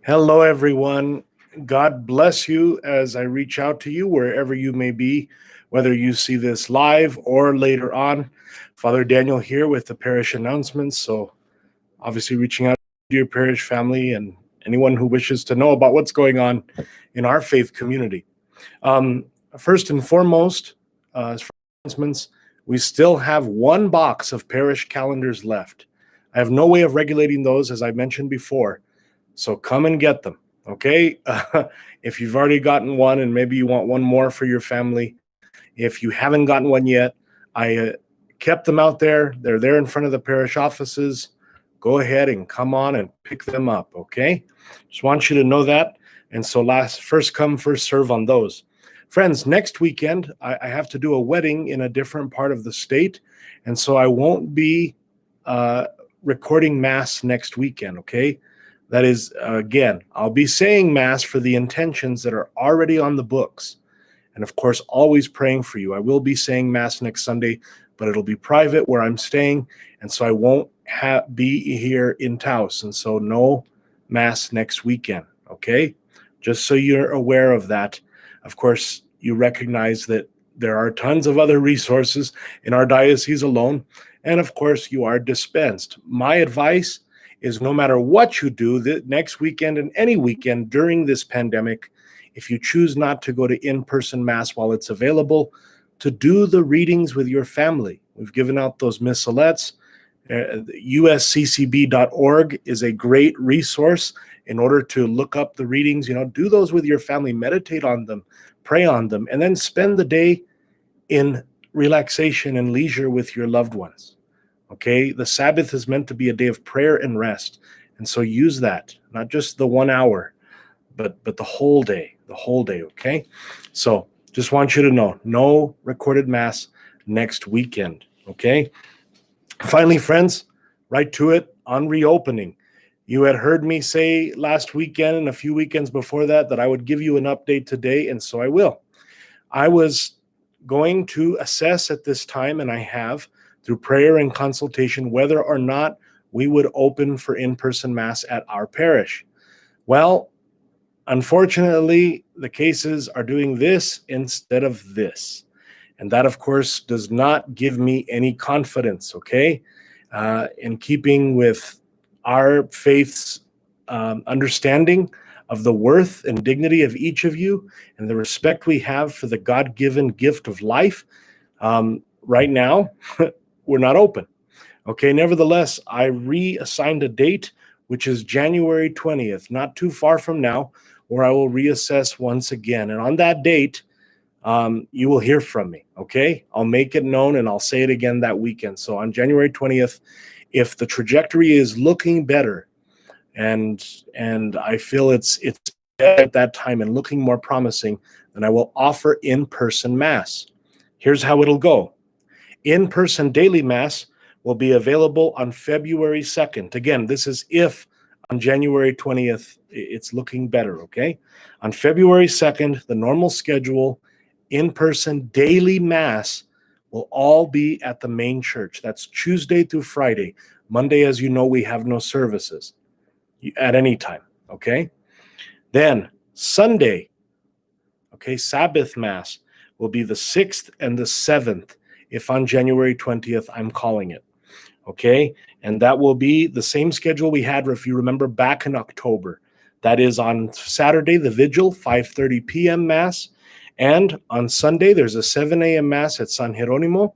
Hello, everyone. God bless you as I reach out to you wherever you may be, whether you see this live or later on. Father Daniel here with the Parish Announcements. So, obviously, reaching out to your parish family and anyone who wishes to know about what's going on in our faith community. Um, First and foremost, as for announcements, we still have one box of parish calendars left. I have no way of regulating those, as I mentioned before. So come and get them, okay? If you've already gotten one and maybe you want one more for your family, if you haven't gotten one yet, I kept them out there. They're there in front of the parish offices. Go ahead and come on and pick them up, okay? Just want you to know that. And so first come, first serve on those. Friends, next weekend, I have to do a wedding in a different part of the state. And so I won't be recording Mass next weekend, okay? That is, again, I'll be saying Mass for the intentions that are already on the books. And of course, always praying for you. I will be saying Mass next Sunday, but it'll be private where I'm staying. And so I won't be here in Taos. And so no Mass next weekend, okay? Just so you're aware of that. Of course, you recognize that there are tons of other resources in our diocese alone. And of course, you are dispensed. My advice is no matter what you do, the next weekend and any weekend during this pandemic, if you choose not to go to in-person Mass while it's available, to do the readings with your family. We've given out those missalettes. usccb.org is a great resource in order to look up the readings. Do those with your family, meditate on them, pray on them, and then spend the day in relaxation and leisure with your loved ones. Okay, the Sabbath is meant to be a day of prayer and rest. And so use that, not just the 1 hour, but the whole day, okay? So just want you to know, no recorded Mass next weekend, okay? Finally, friends, right to it on reopening. You had heard me say last weekend and a few weekends before that I would give you an update today, and so I will. I was going to assess at this time, and I have, through prayer and consultation, whether or not we would open for in-person Mass at our parish. Well, unfortunately, the cases are doing this instead of this. And that, of course, does not give me any confidence, okay? In keeping with our faith's understanding of the worth and dignity of each of you and the respect we have for the God-given gift of life, right now, we're not open. Okay, nevertheless, I reassigned a date, which is January 20th, not too far from now, where I will reassess once again. And on that date, you will hear from me, okay? I'll make it known and I'll say it again that weekend. So on January 20th, if the trajectory is looking better and I feel it's at that time and looking more promising, then I will offer in-person Mass. Here's how it'll go. In-person daily Mass will be available on February 2nd. Again, this is if on January 20th it's looking better, okay? On February 2nd, the normal schedule, in-person daily Mass will all be at the main church. That's Tuesday through Friday. Monday, as you know, we have no services at any time, okay? Then Sunday, okay, Sabbath Mass will be the 6th and the 7th, if on January 20th I'm calling it, okay? And that will be the same schedule we had, if you remember, back in October. That is on Saturday, the Vigil, 5:30 p.m. Mass. And on Sunday, there's a 7 a.m. Mass at San Jeronimo,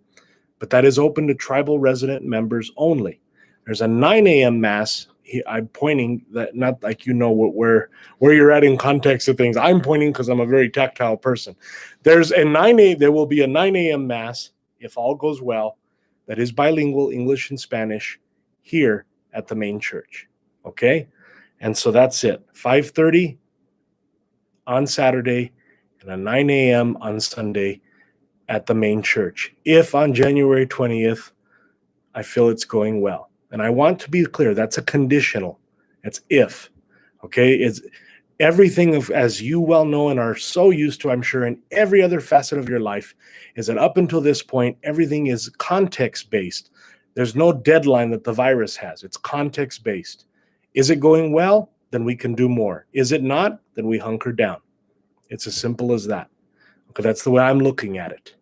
but that is open to tribal resident members only. There's a 9 a.m. Mass. I'm pointing that, not like you know where you're at in context of things. I'm pointing because I'm a very tactile person. There will be a 9 a.m. Mass, if all goes well, that is bilingual, English and Spanish, here at the main church, okay? And so that's it, 5:30 on Saturday and a 9 a.m. on Sunday at the main church. If on January 20th, I feel it's going well. And I want to be clear, that's a conditional. It's if, okay? It's everything, as you well know and are so used to, I'm sure, in every other facet of your life, is that up until this point, everything is context-based. There's no deadline that the virus has. It's context-based. Is it going well? then we can do more. Is it not? Then we hunker down. It's as simple as that. Okay, that's the way I'm looking at it.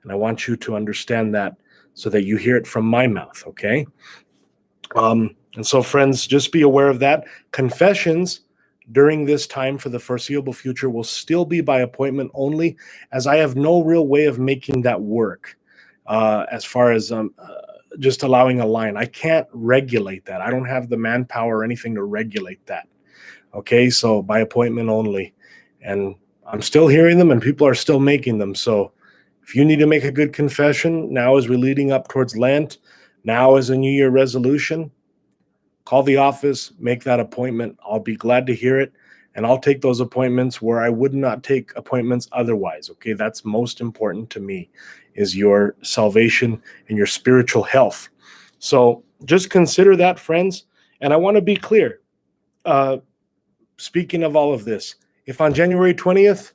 And I want you to understand that so that you hear it from my mouth, okay? And so, friends, just be aware of that. Confessions during this time for the foreseeable future will still be by appointment only, as I have no real way of making that work as far as just allowing a line. I can't regulate that. I don't have the manpower or anything to regulate that. Okay, so by appointment only. And I'm still hearing them and people are still making them. So if you need to make a good confession now as we're leading up towards Lent, now as a New Year resolution, call the office, make that appointment. I'll be glad to hear it. And I'll take those appointments where I would not take appointments otherwise. Okay, that's most important to me, is your salvation and your spiritual health. So just consider that, friends. And I want to be clear. Speaking of all of this, if on January 20th,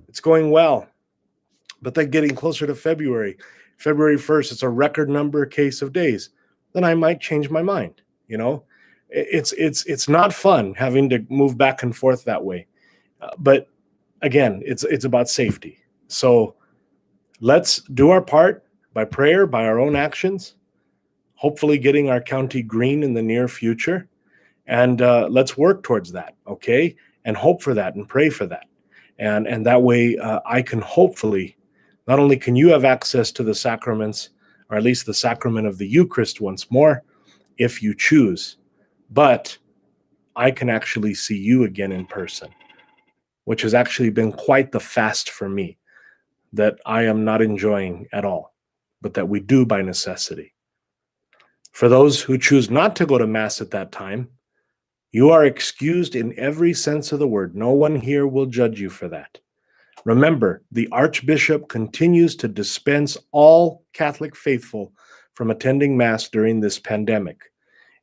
it's going well, but then getting closer to February 1st, it's a record number case of days, then I might change my mind. You know, it's not fun having to move back and forth that way. But again, it's about safety. So let's do our part by prayer, by our own actions, hopefully getting our county green in the near future. And let's work towards that, okay? And hope for that and pray for that. And that way I can hopefully, not only can you have access to the sacraments, or at least the sacrament of the Eucharist once more, if you choose, but I can actually see you again in person, which has actually been quite the fast for me that I am not enjoying at all, but that we do by necessity. For those who choose not to go to Mass at that time, you are excused in every sense of the word. No one here will judge you for that. Remember, the Archbishop continues to dispense all Catholic faithful from attending Mass during this pandemic.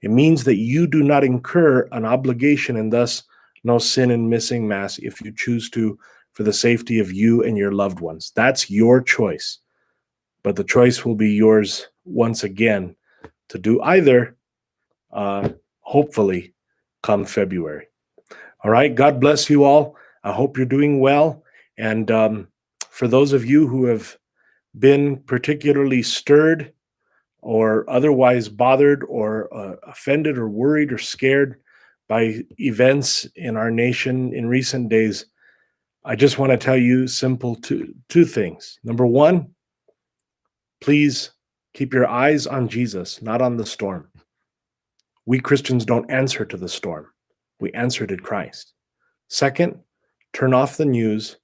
It means that you do not incur an obligation and thus no sin in missing Mass if you choose to, for the safety of you and your loved ones. That's your choice. But the choice will be yours once again to do either, hopefully, come February. All right. God bless you all. I hope you're doing well. And for those of you who have been particularly stirred or otherwise bothered or offended or worried or scared by events in our nation in recent days, I just want to tell you simple two things. Number one, please keep your eyes on Jesus, not on the storm. We Christians don't answer to the storm. We answer to Christ. Second, turn off the news,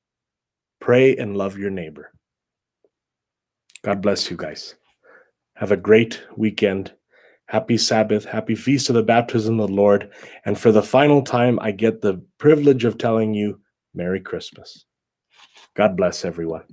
pray and love your neighbor. God bless you guys. Have a great weekend. Happy Sabbath. Happy Feast of the Baptism of the Lord. And for the final time, I get the privilege of telling you Merry Christmas. God bless everyone.